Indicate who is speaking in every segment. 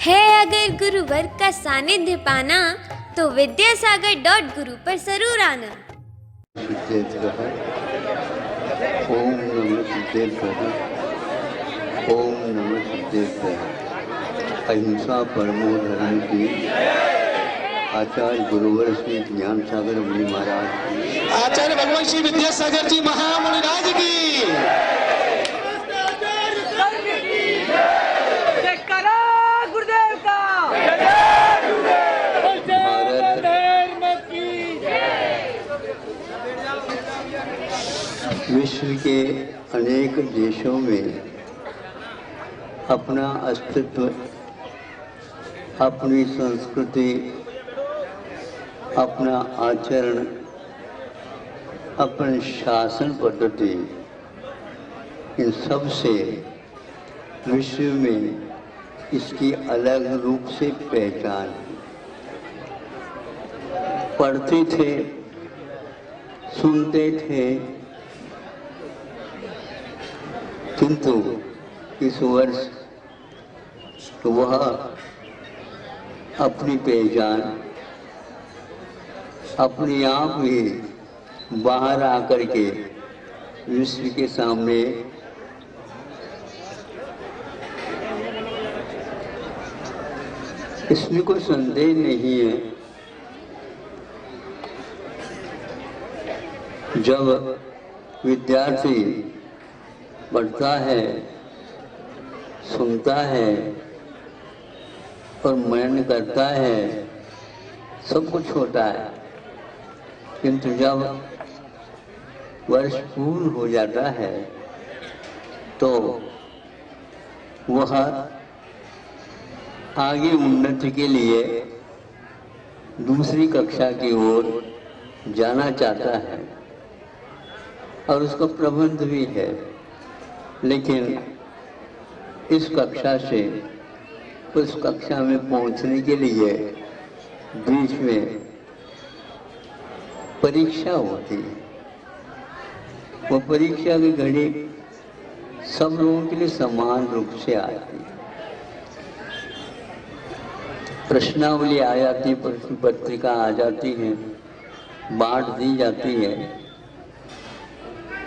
Speaker 1: है अगर गुरुवर का सानिध्य पाना तो विद्यासागर.गुरु पर जरूर आना।
Speaker 2: ओम नमः सिद्धेश्वर, ओम नमः सिद्धेश्वर। अहिंसा परमो धर्म की आचार्य गुरुवर श्री ज्ञान सागर मुनि महाराज,
Speaker 3: आचार्य भगवान श्री विद्यासागर जी महामुनिराज की।
Speaker 2: विश्व के अनेक देशों में अपना अस्तित्व, अपनी संस्कृति, अपना आचरण, अपनी शासन पद्धति, इन सब से विश्व में इसकी अलग रूप से पहचान है। पढ़ते थे, सुनते थे, किंतु इस वर्ष वह अपनी पहचान अपने आप ही बाहर आकर के विश्व के सामने इसमें कोई संदेह नहीं है। जब विद्यार्थी पढ़ता है, सुनता है और मनन करता है, सब कुछ होता है, किंतु जब वर्ष पूर्ण हो जाता है तो वह आगे उन्नति के लिए दूसरी कक्षा की ओर जाना चाहता है और उसका प्रबंध भी है, लेकिन इस कक्षा से उस कक्षा में पहुंचने के लिए बीच में परीक्षा होती है। वो परीक्षा की घड़ी सब लोगों के लिए समान रूप से आती है। प्रश्नावली आ जाती, प्रश्न पत्रिका आ जाती है, बांट दी जाती है।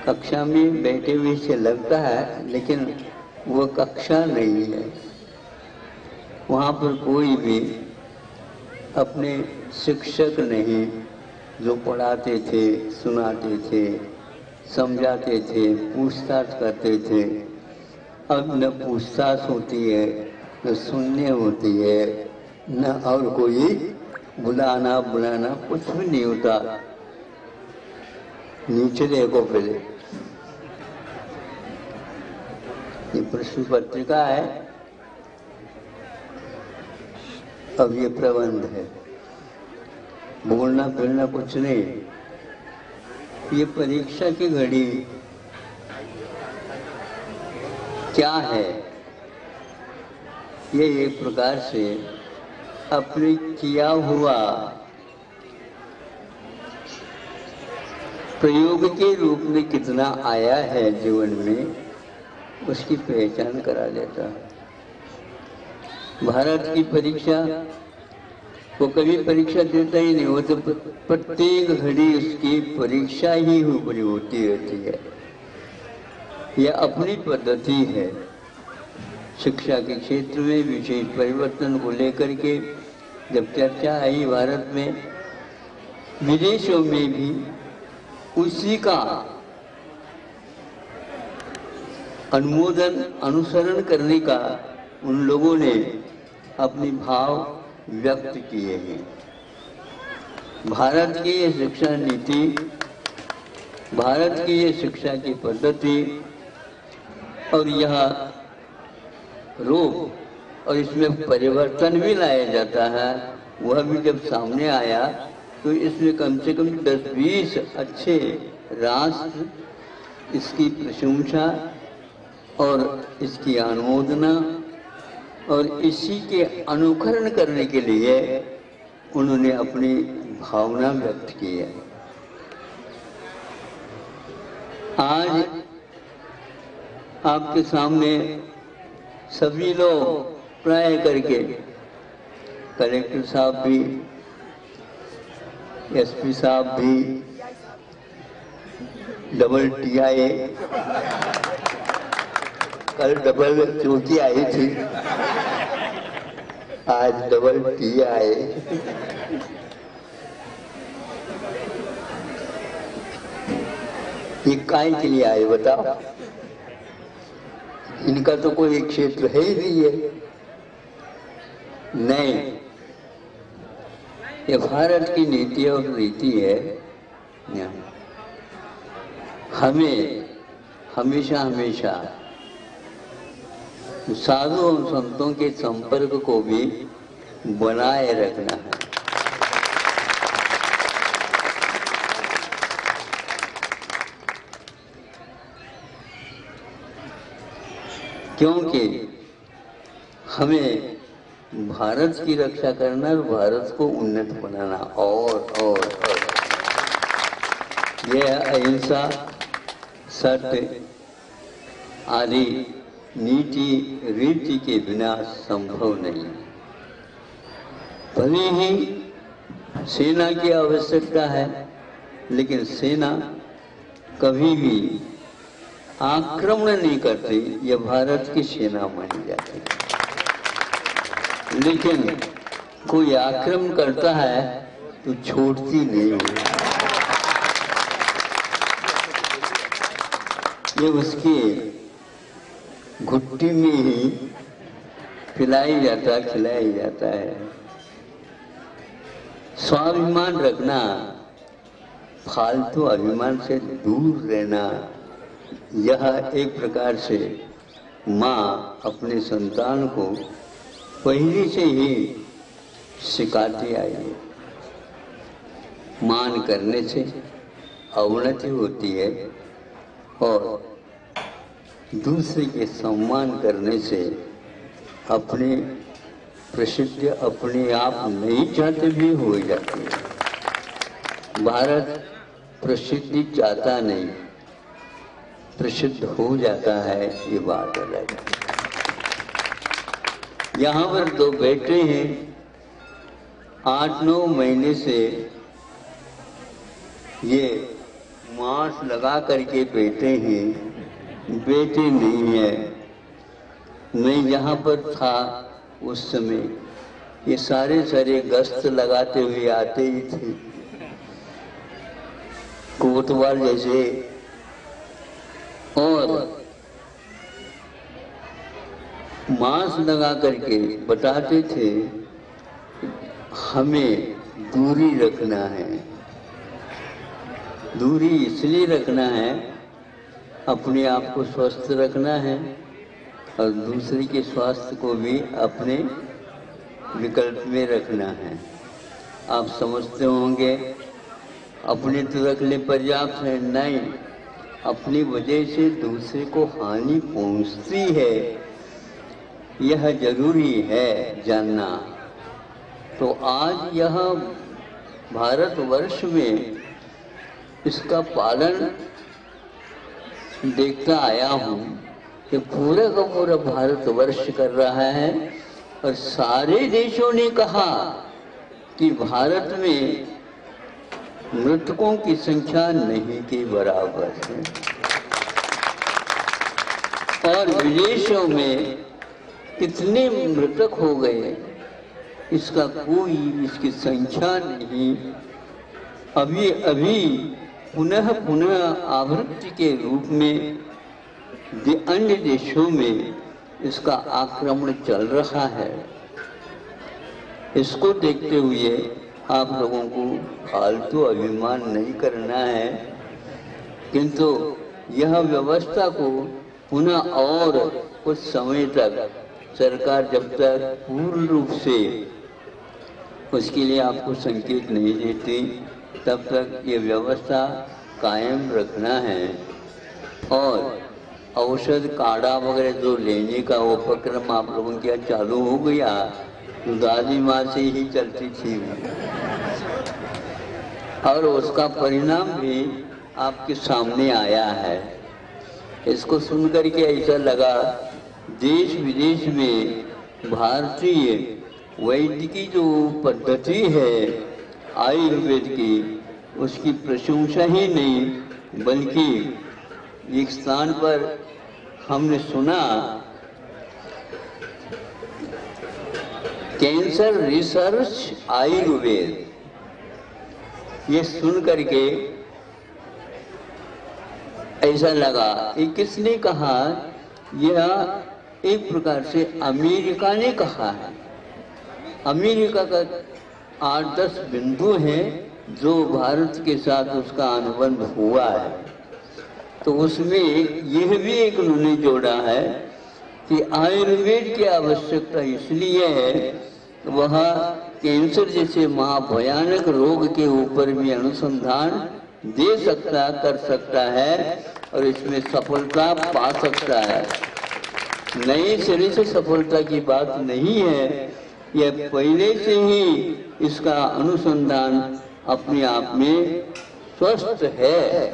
Speaker 2: कक्षा में बैठे हुए से लगता है, लेकिन वो कक्षा नहीं है। वहाँ पर कोई भी अपने शिक्षक नहीं, जो पढ़ाते थे, सुनाते थे, समझाते थे, पूछताछ करते थे। अब न पूछताछ होती है, न सुनने होती है, न और कोई बुलाना कुछ भी नहीं होता। नीचे देखो पहले, ये प्रश्न पत्रिका है, अब ये प्रबंध है। बोलना फिरना कुछ नहीं। ये परीक्षा की घड़ी क्या है? ये एक प्रकार से अपने किया हुआ प्रयोग के रूप में कितना आया है जीवन में, उसकी पहचान करा देता है। भारत की परीक्षा, वो कभी परीक्षा देता ही नहीं, वो तो प्रत्येक घड़ी उसकी परीक्षा ही ऊपरी होती रहती है। यह अपनी पद्धति है। शिक्षा के क्षेत्र में विशेष परिवर्तन को लेकर के जब चर्चा आई भारत में, विदेशों में भी उसी का अनुमोदन, अनुसरण करने का उन लोगों ने अपने भाव व्यक्त किए हैं। भारत की ये शिक्षा नीति, भारत की ये शिक्षा की पद्धति और यह रूप और इसमें परिवर्तन भी लाया जाता है, वह भी जब सामने आया तो इसमें कम से कम 10-20 अच्छे राष्ट्र इसकी प्रशंसा और इसकी अनुमोदना और इसी के अनुकरण करने के लिए उन्होंने अपनी भावना व्यक्त की है। आज आपके सामने सभी लोग प्राय करके कलेक्टर साहब भी, एसपी साहब भी, डबल TIA, कल डबल चौकी आई थी, आज डबल TIA। ये काय के लिए आए बताओ? इनका तो कोई क्षेत्र है ही नहीं है। नहीं, ये भारत की नीति और रीति है। हमें हमेशा हमेशा साधु और संतों के संपर्क को भी बनाए रखना है। क्योंकि हमें भारत की रक्षा करना और भारत को उन्नत बनाना और यह अहिंसा, सत्य आदि नीति रीति के बिना संभव नहीं। भले ही सेना की आवश्यकता है, लेकिन सेना कभी भी आक्रमण नहीं करती, यह भारत की सेना मानी जाती है। लेकिन कोई आक्रमण करता है तो छोड़ती नहीं है। ये उसकी घुट्टी में ही खिलाया जाता है। स्वाभिमान रखना, फालतू अभिमान से दूर रहना, यह एक प्रकार से माँ अपने संतान को पहले से ही सिखाती आई है। मान करने से अवनति होती है और दूसरे के सम्मान करने से अपने प्रसिद्ध अपने आप नहीं चाहते भी हो जाती है। भारत प्रसिद्धि चाहता नहीं, प्रसिद्ध हो जाता है, ये बात अलग है। यहाँ पर दो बेटे हैं, 8-9 महीने से ये मांस लगा करके बैठे हैं, बेटे नहीं है। मैं यहाँ पर था उस समय, ये सारे गश्त लगाते हुए आते ही थे, कोतवाल जैसे, और मांस लगा करके बताते थे हमें दूरी रखना है। दूरी इसलिए रखना है, अपने आप को स्वस्थ रखना है और दूसरे के स्वास्थ्य को भी अपने विकल्प में रखना है। आप समझते होंगे अपने तो रख ले पर्याप्त है, नहीं, अपनी वजह से दूसरे को हानि पहुंचती है, यह जरूरी है जानना। तो आज यह भारतवर्ष में इसका पालन देखता आया हूँ कि पूरा का पूरा भारतवर्ष कर रहा है और सारे देशों ने कहा कि भारत में मृतकों की संख्या नहीं के बराबर है और विदेशों में कितने मृतक हो गए इसका कोई इसकी संख्या नहीं। अभी अभी पुनः आवृत्ति के रूप में अन्य देशों में इसका आक्रमण चल रहा है। इसको देखते हुए आप लोगों को फालतू अभिमान नहीं करना है, किंतु यह व्यवस्था को पुनः और कुछ समय तक सरकार जब तक पूर्ण रूप से उसके लिए आपको संकेत नहीं देती, तब तक ये व्यवस्था कायम रखना है। और औषध काढ़ा वगैरह जो लेने का उपक्रम आप लोगों के यहाँ चालू हो गया, तो दादी माँ से ही चलती थी और उसका परिणाम भी आपके सामने आया है। इसको सुनकर के ऐसा लगा देश विदेश में भारतीय वैदिकी जो पद्धति है आयुर्वेद की, उसकी प्रशंसा ही नहीं बल्कि एक स्थान पर हमने सुना कैंसर रिसर्च आयुर्वेद, ये सुन करके ऐसा लगा कि किसने कहा, यह एक प्रकार से अमेरिका ने कहा है। अमेरिका का 8-10 बिंदु हैं जो भारत के साथ उसका अनुबंध हुआ है, तो उसमें यह भी एक उन्होंने जोड़ा है कि आयुर्वेद की आवश्यकता इसलिए है, वह कैंसर जैसे महाभयानक रोग के ऊपर भी अनुसंधान कर सकता है और इसमें सफलता पा सकता है। नए सिरे से सफलता की बात नहीं है, यह पहले से ही इसका अनुसंधान अपने आप में स्वस्थ है,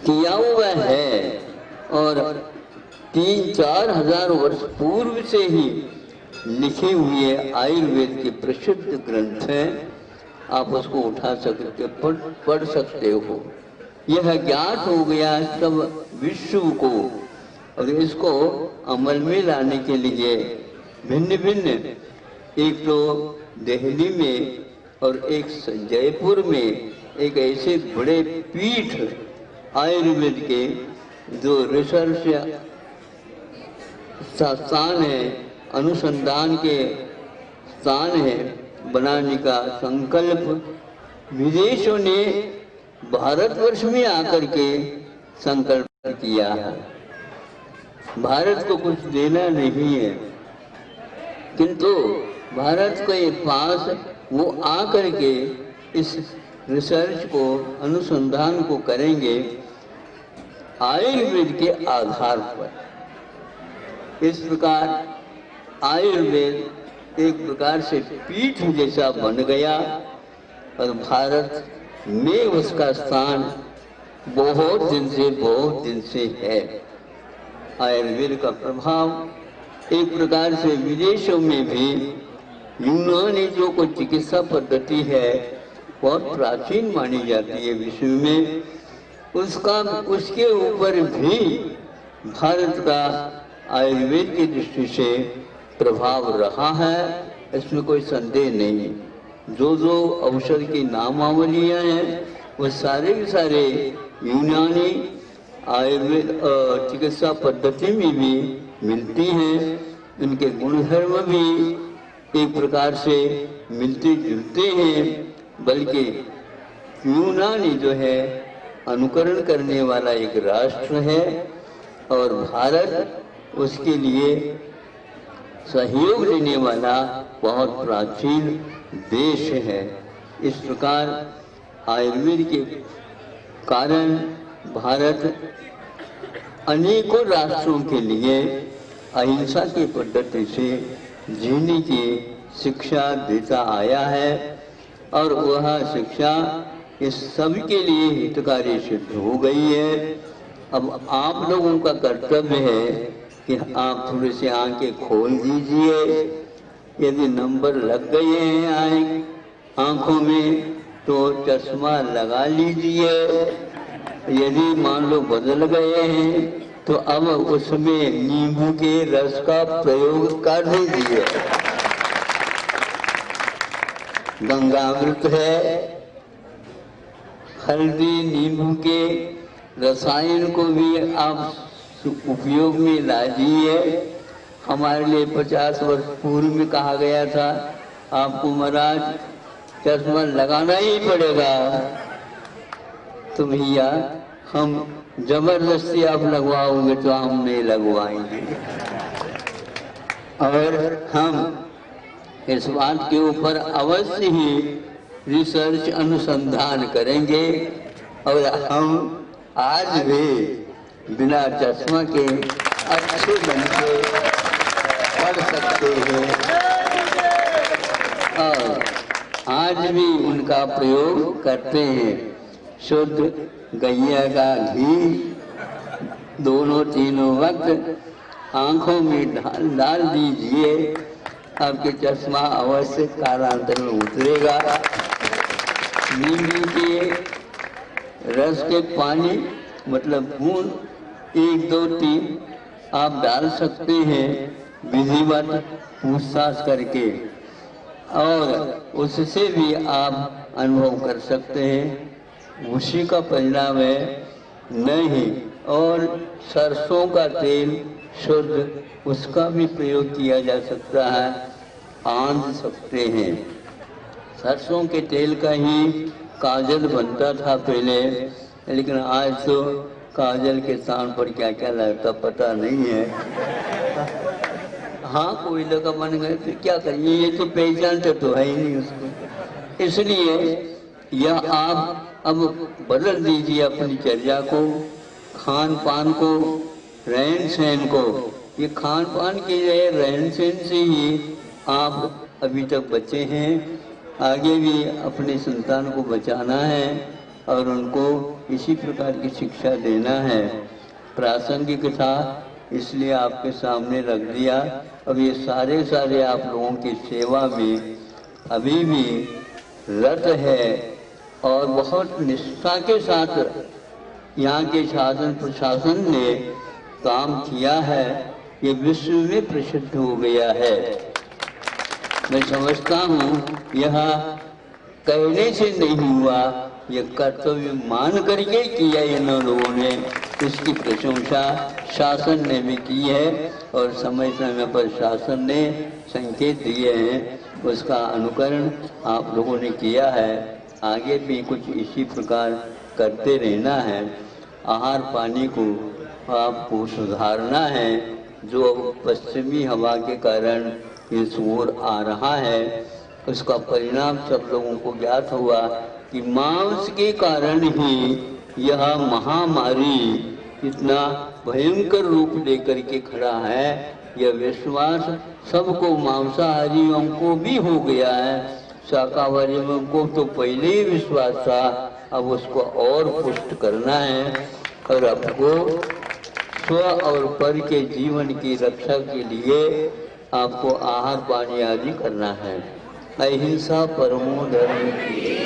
Speaker 2: किया हुआ है और 3-4 हजार वर्ष पूर्व से ही लिखे हुए आयुर्वेद के प्रसिद्ध ग्रंथ हैं। आप उसको उठा सकते पढ़ सकते हो। यह ज्ञात हो गया सब विश्व को और इसको अमल में लाने के लिए भिन्न भिन्न, एक तो दिल्ली में और एक जयपुर में एक ऐसे बड़े पीठ आयुर्वेद के जो रिसर्च स्थान है, अनुसंधान के स्थान है, बनाने का संकल्प विदेशों ने भारतवर्ष में आकर के संकल्प किया है। भारत को कुछ देना नहीं है, किंतु भारत के पास वो आकर के इस रिसर्च को, अनुसंधान को करेंगे आयुर्वेद के आधार पर। इस प्रकार आयुर्वेद एक प्रकार से पीठ जैसा बन गया और भारत में उसका स्थान बहुत दिन से है। आयुर्वेद का प्रभाव एक प्रकार से विदेशों में भी, यूनानी जो कोई चिकित्सा पद्धति है बहुत प्राचीन मानी जाती है विश्व में, उसके ऊपर भी भारत का आयुर्वेद की दृष्टि से प्रभाव रहा है, इसमें कोई संदेह नहीं। जो औषध की नामावलियां हैं वो सारे के सारे यूनानी आयुर्वेद चिकित्सा पद्धति में भी मिलती हैं। उनके गुणधर्म भी एक प्रकार से मिलते जुलते हैं, बल्कि यूनानी जो है अनुकरण करने वाला एक राष्ट्र है और भारत उसके लिए सहयोग देने वाला बहुत प्राचीन देश है। इस प्रकार आयुर्वेद के कारण भारत अनेकों राष्ट्रों के लिए अहिंसा की पद्धति से जीने की शिक्षा देता आया है और वह शिक्षा इस सब के लिए हितकारी सिद्ध हो गई है। अब आप लोगों का कर्तव्य है कि आप थोड़ी सी आंखें खोल दीजिए। यदि नंबर लग गए हैं आंखों में तो चश्मा लगा लीजिए। यदि मान लो बदल गए हैं तो अब उसमें नींबू के रस का प्रयोग कर दीजिए। गंगामृत है, हल्दी, नींबू के रसायन को भी आप उपयोग में लाइए। हमारे लिए 50 वर्ष पूर्व में कहा गया था आपको महाराज चश्मा लगाना ही पड़ेगा, तो भैया हम जबरदस्ती आप लगवाओगे तो हम नहीं लगवाएंगे। और हम इस बात के ऊपर अवश्य ही रिसर्च अनुसंधान करेंगे और हम आज भी बिना चश्मा के अच्छे ढंग से पढ़ सकते हैं और आज भी उनका प्रयोग करते हैं। शुद्ध गैया का घी दोनों तीनों वक्त आंखों में डाल दीजिए, आपके चश्मा अवश्य कालांतर में उतरेगा। नींबू के रस के पानी मतलब बूंद 1, 2, 3 आप डाल सकते हैं विधिवत पूछताछ करके, और उससे भी आप अनुभव कर सकते हैं। उसी का परिणाम है नहीं। और सरसों का तेल शुद्ध, उसका भी प्रयोग किया जा सकता है, आंध सकते हैं। सरसों के तेल का ही काजल बनता था पहले, लेकिन आज तो काजल के स्थान पर क्या क्या लगता पता नहीं है। हाँ, कोई लगा बन गए तो क्या करिए, ये तो पहचानते तो है ही नहीं उसको। इसलिए यह आप अब बदल दीजिए अपनी चर्या को, खान पान को, रहन सहन को। ये खान पान के लिए रहन सहन से ही आप अभी तक बचे हैं। आगे भी अपने संतान को बचाना है और उनको इसी प्रकार की शिक्षा देना है। प्रासंगिक था इसलिए आपके सामने रख दिया। अब ये सारे आप लोगों की सेवा में अभी भी रत है और बहुत निष्ठा के साथ यहाँ के शासन प्रशासन ने काम किया है। ये विश्व में प्रसिद्ध हो गया है। मैं समझता हूँ यह कहने से नहीं हुआ, यह कर्तव्य मान करके किया इन लोगों ने। इसकी प्रशंसा शासन ने भी की है और समय समय पर शासन ने संकेत दिए हैं, उसका अनुकरण आप लोगों ने किया है। आगे भी कुछ इसी प्रकार करते रहना है। आहार पानी को आपको सुधारना है। जो पश्चिमी हवा के कारण इस ओर आ रहा है, उसका परिणाम सब लोगों को ज्ञात हुआ कि मांस के कारण ही यह महामारी इतना भयंकर रूप लेकर के खड़ा है। यह विश्वास सबको, मांसाहारियों को भी हो गया है। शाकाहारियों को तो पहले ही विश्वास था, अब उसको और पुष्ट करना है और आपको स्व और पर के जीवन की रक्षा के लिए आपको आहार पानी आदि करना है। अहिंसा परमो धर्म।